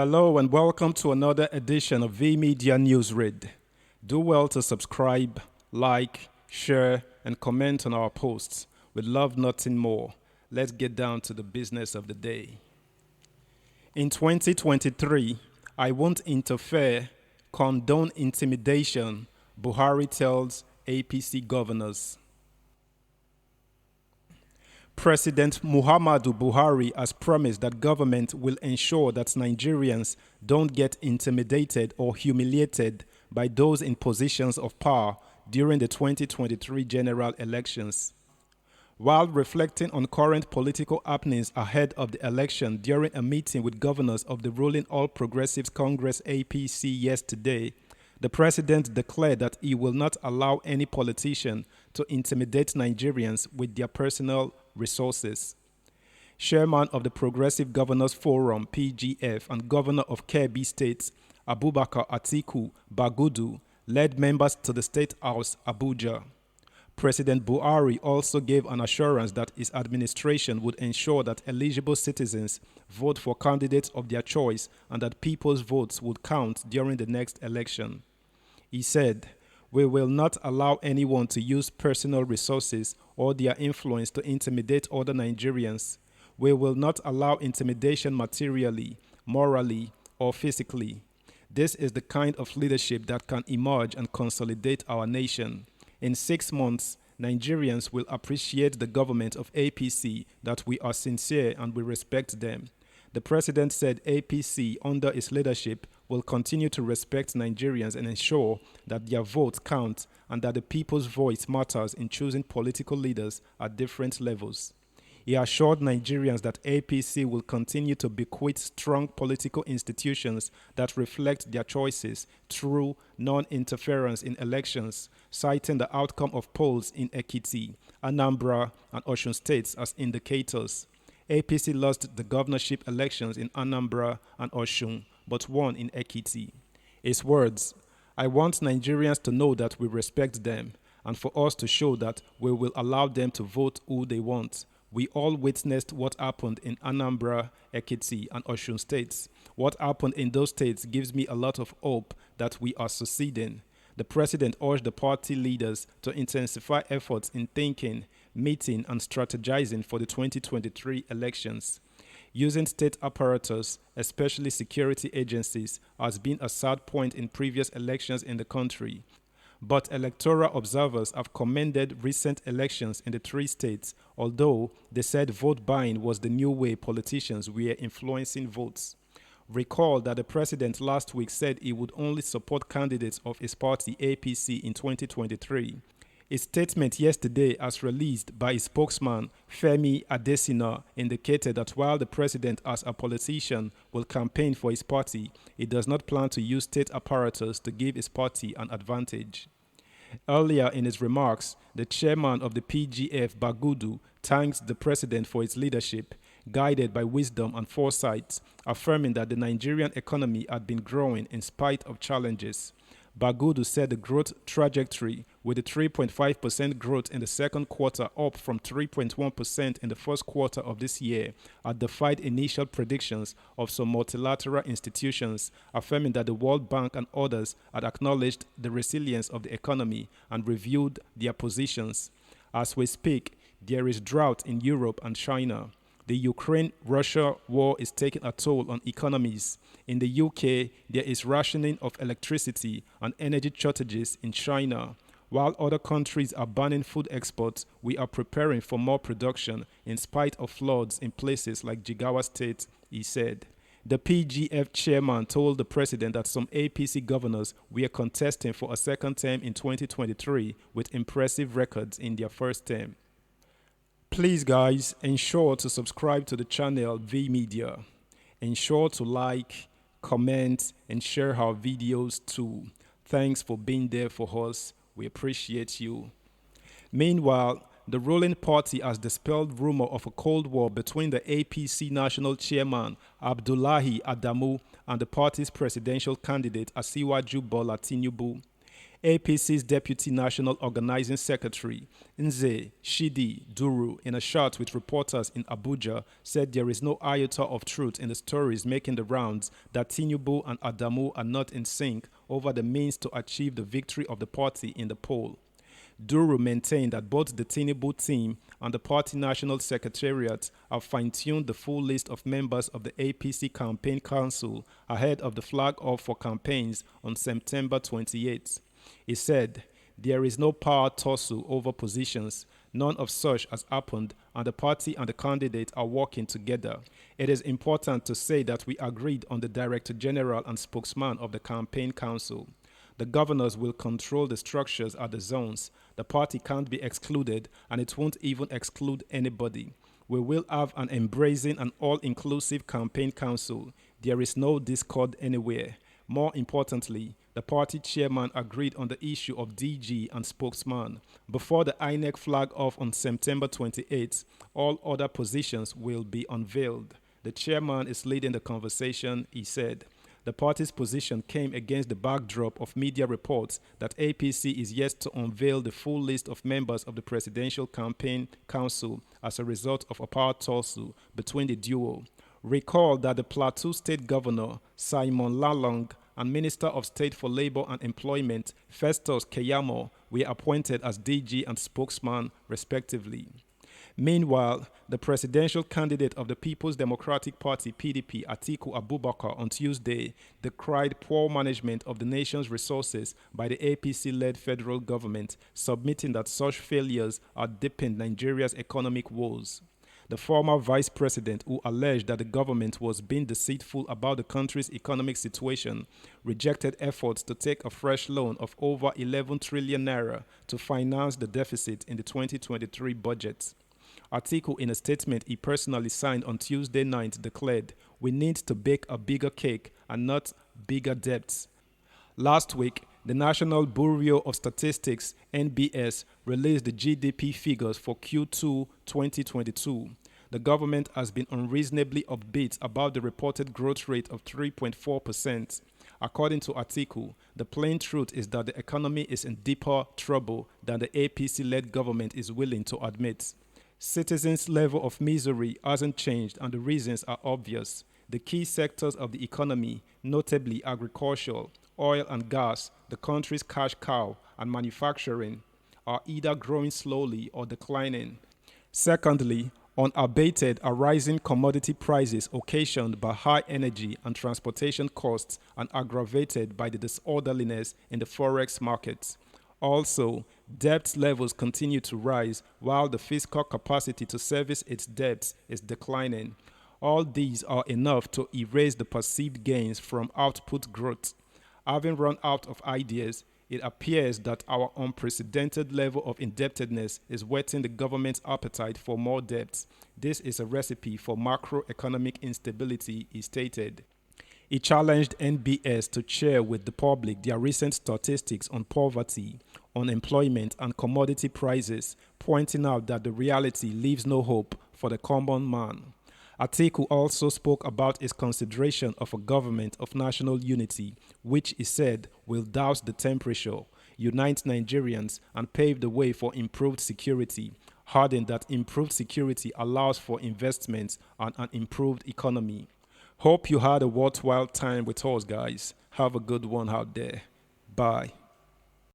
Hello and welcome to another edition of V Media News Read. Do well to subscribe, like, share, and comment on our posts. We love nothing more. Let's get down to the business of the day. In 2023, I won't interfere, condone intimidation, Buhari tells APC governors. President Muhammadu Buhari has promised that government will ensure that Nigerians don't get intimidated or humiliated by those in positions of power during the 2023 general elections. While reflecting on current political happenings ahead of the election during a meeting with governors of the ruling All Progressives Congress APC yesterday, the president declared that he will not allow any politician to intimidate Nigerians with their personal resources. Chairman of the Progressive Governors Forum (PGF) and Governor of Kebbi State, Abubakar Atiku Bagudu, led members to the State House, Abuja. President Buhari also gave an assurance that his administration would ensure that eligible citizens vote for candidates of their choice and that people's votes would count during the next election. He said, "We will not allow anyone to use personal resources or their influence to intimidate other Nigerians. We will not allow intimidation materially, morally, or physically. This is the kind of leadership that can emerge and consolidate our nation. In 6 months, Nigerians will appreciate the government of APC, that we are sincere and we respect them." The president said APC, under his leadership, will continue to respect Nigerians and ensure that their votes count and that the people's voice matters in choosing political leaders at different levels. He assured Nigerians that APC will continue to bequeath strong political institutions that reflect their choices through non-interference in elections, citing the outcome of polls in Ekiti, Anambra, and Osun states as indicators. APC lost the governorship elections in Anambra and Osun, but won in Ekiti. His words, "I want Nigerians to know that we respect them, and for us to show that we will allow them to vote who they want. We all witnessed what happened in Anambra, Ekiti, and Osun states. What happened in those states gives me a lot of hope that we are succeeding." The president urged the party leaders to intensify efforts in thinking, meeting, and strategizing for the 2023 elections. Using state apparatus, especially security agencies, has been a sad point in previous elections in the country. But electoral observers have commended recent elections in the 3 states, although they said vote buying was the new way politicians were influencing votes. Recall that the president last week said he would only support candidates of his party APC in 2023. His statement yesterday, as released by his spokesman Femi Adesina, indicated that while the president as a politician will campaign for his party, he does not plan to use state apparatus to give his party an advantage. Earlier in his remarks, the chairman of the PGF, Bagudu, thanked the president for his leadership, guided by wisdom and foresight, affirming that the Nigerian economy had been growing in spite of challenges. Bagudu said the growth trajectory, with a 3.5% growth in the second quarter up from 3.1% in the first quarter of this year, had defied initial predictions of some multilateral institutions, affirming that the World Bank and others had acknowledged the resilience of the economy and reviewed their positions. As we speak, there is drought in Europe and China. The Ukraine-Russia war is taking a toll on economies. In the UK, there is rationing of electricity and energy shortages in China. While other countries are banning food exports, we are preparing for more production in spite of floods in places like Jigawa State, he said. The PGF chairman told the president that some APC governors were contesting for a second term in 2023 with impressive records in their first term. Please guys, ensure to subscribe to the channel V Media. Ensure to like, comment, and share our videos too. Thanks for being there for us. We appreciate you. Meanwhile, the ruling party has dispelled rumor of a cold war between the APC national chairman Abdullahi Adamu and the party's presidential candidate Asiwaju Bola Tinubu. APC's Deputy National Organizing Secretary, Nze Shidi Duru, in a chat with reporters in Abuja, said there is no iota of truth in the stories making the rounds that Tinubu and Adamu are not in sync over the means to achieve the victory of the party in the poll. Duru maintained that both the Tinubu team and the party national secretariat have fine-tuned the full list of members of the APC campaign council ahead of the flag-off for campaigns on September 28. He said, "There is no power tussle over positions. None of such has happened, and the party and the candidate are working together. It is important to say that we agreed on the Director General and spokesman of the campaign council. The governors will control the structures at the zones. The party can't be excluded, and it won't even exclude anybody. We will have an embracing and all-inclusive campaign council. There is no discord anywhere. More importantly, the party chairman agreed on the issue of DG and spokesman. Before the INEC flag off on September 28, all other positions will be unveiled. The chairman is leading the conversation," he said. The party's position came against the backdrop of media reports that APC is yet to unveil the full list of members of the Presidential Campaign Council as a result of a power tussle between the duo. Recall that the Plateau State Governor, Simon Lalong, and Minister of State for Labor and Employment, Festus Keyamo, were appointed as DG and spokesman, respectively. Meanwhile, the presidential candidate of the People's Democratic Party (PDP), Atiku Abubakar, on Tuesday decried poor management of the nation's resources by the APC-led federal government, submitting that such failures are deepening Nigeria's economic woes. The former vice president, who alleged that the government was being deceitful about the country's economic situation, rejected efforts to take a fresh loan of over 11 trillion naira to finance the deficit in the 2023 budget. Atiku, in a statement he personally signed on Tuesday night, declared, "We need to bake a bigger cake and not bigger debts." Last week, the National Bureau of Statistics (NBS) released the GDP figures for Q2 2022. The government has been unreasonably upbeat about the reported growth rate of 3.4%. According to Atiku, the plain truth is that the economy is in deeper trouble than the APC-led government is willing to admit. Citizens' level of misery hasn't changed, and the reasons are obvious. The key sectors of the economy, notably agriculture, oil and gas, the country's cash cow, and manufacturing, are either growing slowly or declining. Secondly, unabated are rising commodity prices occasioned by high energy and transportation costs and aggravated by the disorderliness in the forex markets. Also, debt levels continue to rise while the fiscal capacity to service its debts is declining. All these are enough to erase the perceived gains from output growth. Having run out of ideas, it appears that our unprecedented level of indebtedness is whetting the government's appetite for more debt. This is a recipe for macroeconomic instability, he stated. He challenged NBS to share with the public their recent statistics on poverty, unemployment, and commodity prices, pointing out that the reality leaves no hope for the common man. Atiku also spoke about his consideration of a government of national unity, which he said will douse the temperature, unite Nigerians, and pave the way for improved security, adding that improved security allows for investments and an improved economy. Hope you had a worthwhile time with us, guys. Have a good one out there. Bye.